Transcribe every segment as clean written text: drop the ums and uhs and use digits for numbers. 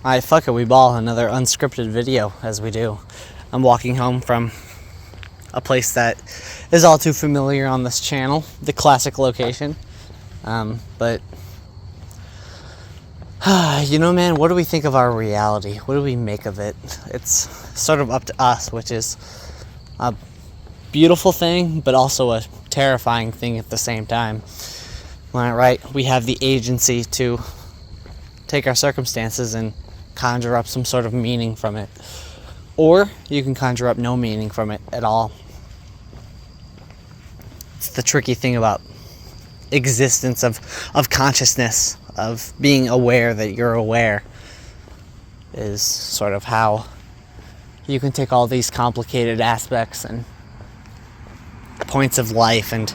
Alright, fuck it, we ball. Another unscripted video, as we do. I'm walking home from a place that is all too familiar on this channel, the classic location. But, man, what do we think of our reality? What do we make of it? It's sort of up to us, which is a beautiful thing, but also a terrifying thing at the same time. Right? We have the agency to take our circumstances and conjure up some sort of meaning from it. Or you can conjure up no meaning from it at all. It's the tricky thing about existence of consciousness, of being aware that you're aware, is sort of how you can take all these complicated aspects and points of life and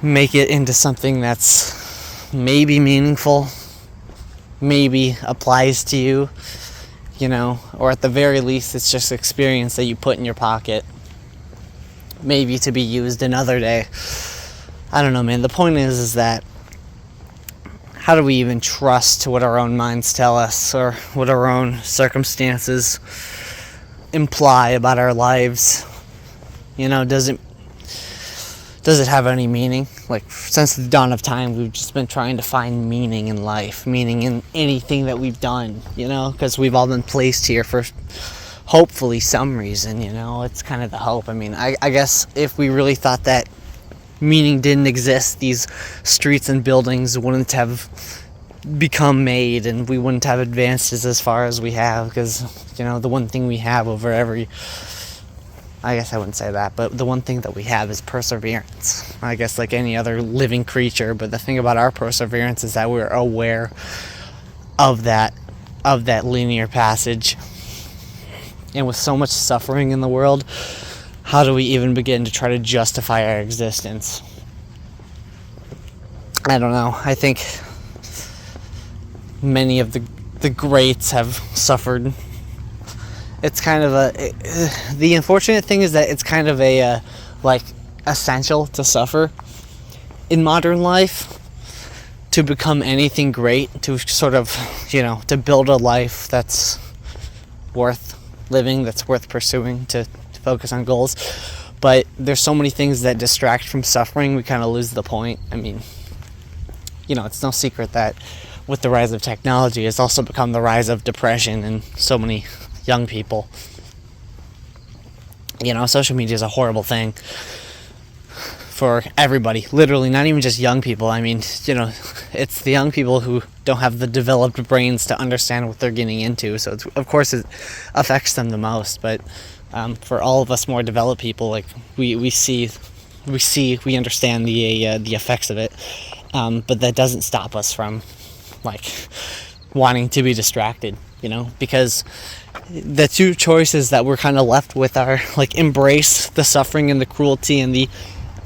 make it into something that's maybe meaningful, maybe applies to you, or at the very least it's just experience that you put in your pocket, maybe to be used another day. I don't know, man. The point is that how do we even trust what our own minds tell us, or what our own circumstances imply about our lives? Does it have any meaning? Like, since the dawn of time, we've just been trying to find meaning in life, meaning in anything that we've done, because we've all been placed here for hopefully some reason, it's kind of the hope. I guess if we really thought that meaning didn't exist, these streets and buildings wouldn't have become made, and we wouldn't have advanced as far as we have, because, the one thing we have over every... I guess I wouldn't say that, but the one thing that we have is perseverance. I guess like any other living creature, but the thing about our perseverance is that we're aware of that linear passage. And with so much suffering in the world, how do we even begin to try to justify our existence? I don't know. I think many of the greats have suffered. It's kind of the unfortunate thing is that it's kind of essential to suffer in modern life to become anything great, to sort of, to build a life that's worth living, that's worth pursuing, to focus on goals. But there's so many things that distract from suffering, we kind of lose the point. It's no secret that with the rise of technology, it's also become the rise of depression in so many young people. Social media is a horrible thing for everybody, literally, not even just young people. It's the young people who don't have the developed brains to understand what they're getting into, so of course it affects them the most. But for all of us more developed people, like we understand the effects of it, but that doesn't stop us from wanting to be distracted, because the two choices that we're kind of left with are embrace the suffering and the cruelty and the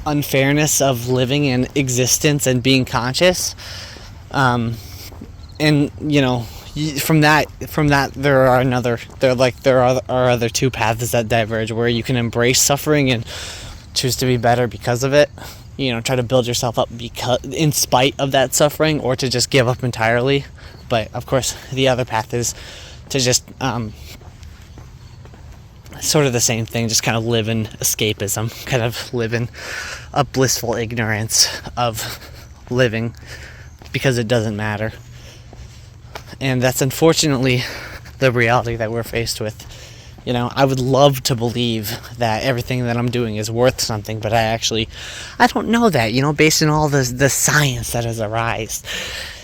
unfairness of living and existence and being conscious, and from that there are other two paths that diverge, where you can embrace suffering and choose to be better because of it, try to build yourself up in spite of that suffering, or to just give up entirely. But of course the other path is to just sort of the same thing, just kind of live in escapism, kind of live in a blissful ignorance of living because it doesn't matter. And that's unfortunately the reality that we're faced with. I would love to believe that everything that I'm doing is worth something, but I don't know that, based on all the science that has arisen.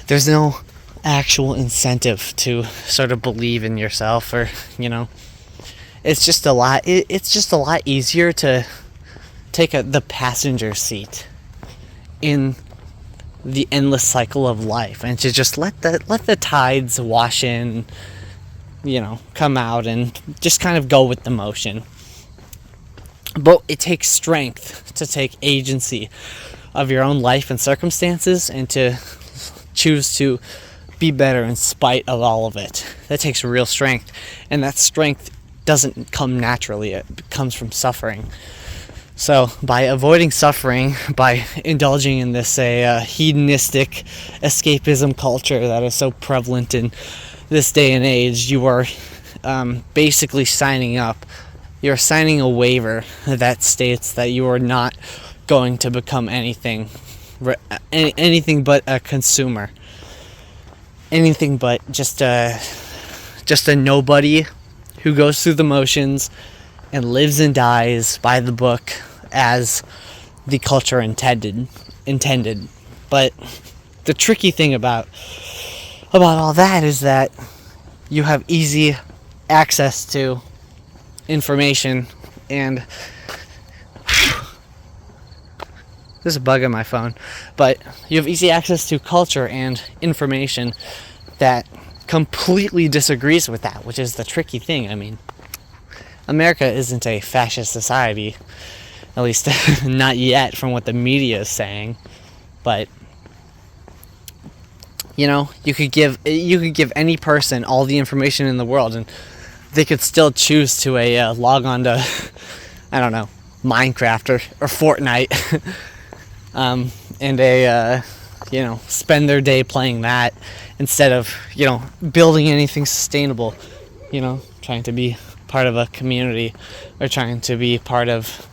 There's no actual incentive to sort of believe in yourself, or it's just a lot easier to take the passenger seat in the endless cycle of life, and to just let the tides wash in, come out, and just kind of go with the motion. But it takes strength to take agency of your own life and circumstances, and to choose to be better in spite of all of it. That takes real strength, and that strength doesn't come naturally. It comes from suffering. So by avoiding suffering, by indulging in this hedonistic escapism culture that is so prevalent in this day and age, you are basically signing up. You're signing a waiver that states that you are not going to become anything but a consumer. Anything but just a nobody who goes through the motions and lives and dies by the book as the culture intended. But the tricky thing about all that is that you have easy access to information, and there's a bug on my phone, but you have easy access to culture and information that completely disagrees with that, which is the tricky thing. I mean, America isn't a fascist society, at least not yet from what the media is saying, but you could give any person all the information in the world and they could still choose to log on to I don't know, Minecraft or Fortnite and spend their day playing that instead of building anything sustainable, trying to be part of a community or trying to be part of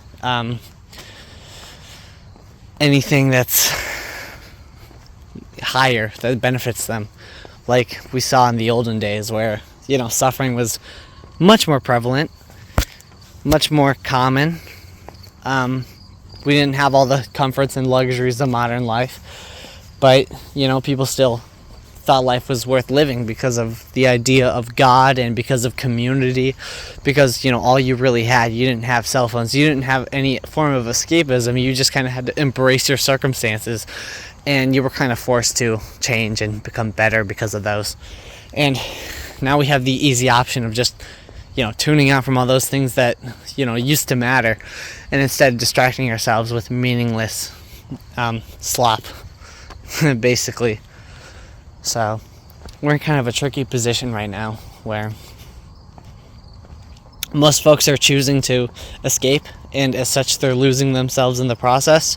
anything that's higher that benefits them, like we saw in the olden days where suffering was much more prevalent, much more common. We didn't have all the comforts and luxuries of modern life, but people still thought life was worth living because of the idea of God and because of community, because all you really had, you didn't have cell phones, you didn't have any form of escapism, you just kind of had to embrace your circumstances, and you were kind of forced to change and become better because of those. And now we have the easy option of just tuning out from all those things that used to matter, and instead distracting ourselves with meaningless slop basically. So we're in kind of a tricky position right now where most folks are choosing to escape, and as such they're losing themselves in the process.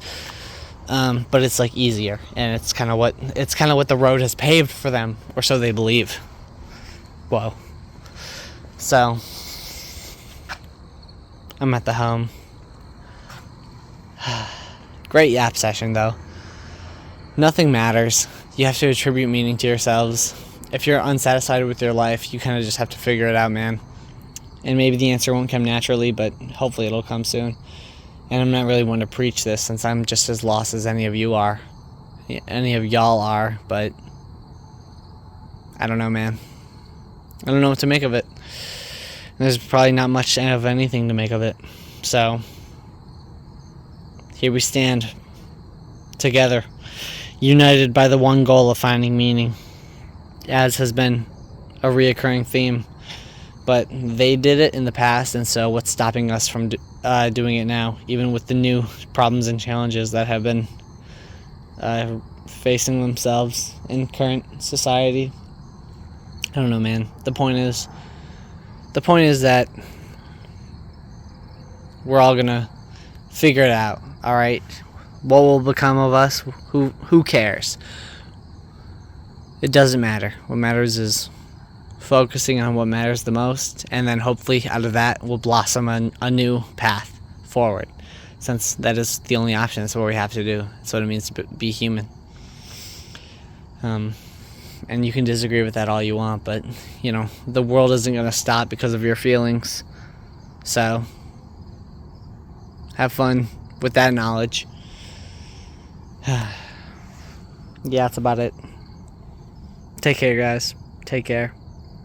But it's like easier, and it's kind of what the road has paved for them, or so they believe. Whoa. So I'm at the home. Great yap session though. Nothing matters. You have to attribute meaning to yourselves. If you're unsatisfied with your life, you kind of just have to figure it out, man. And maybe the answer won't come naturally, but hopefully it'll come soon. And I'm not really one to preach this, since I'm just as lost as any of you are. Any of y'all are, but I don't know, man. I don't know what to make of it. There's probably not much of anything to make of it. So here we stand, together, united by the one goal of finding meaning, as has been a reoccurring theme. But they did it in the past, and so what's stopping us from doing it now, even with the new problems and challenges that have been facing themselves in current society? I don't know, man. The point is that we're all gonna figure it out. All right, what will become of us? Who cares? It doesn't matter. What matters is focusing on what matters the most, and then hopefully out of that will blossom a new path forward, since that is the only option. That's what we have to do. That's what it means to be human. And you can disagree with that all you want, but the world isn't going to stop because of your feelings. So have fun with that knowledge. Yeah, that's about it. Take care, guys. Take care.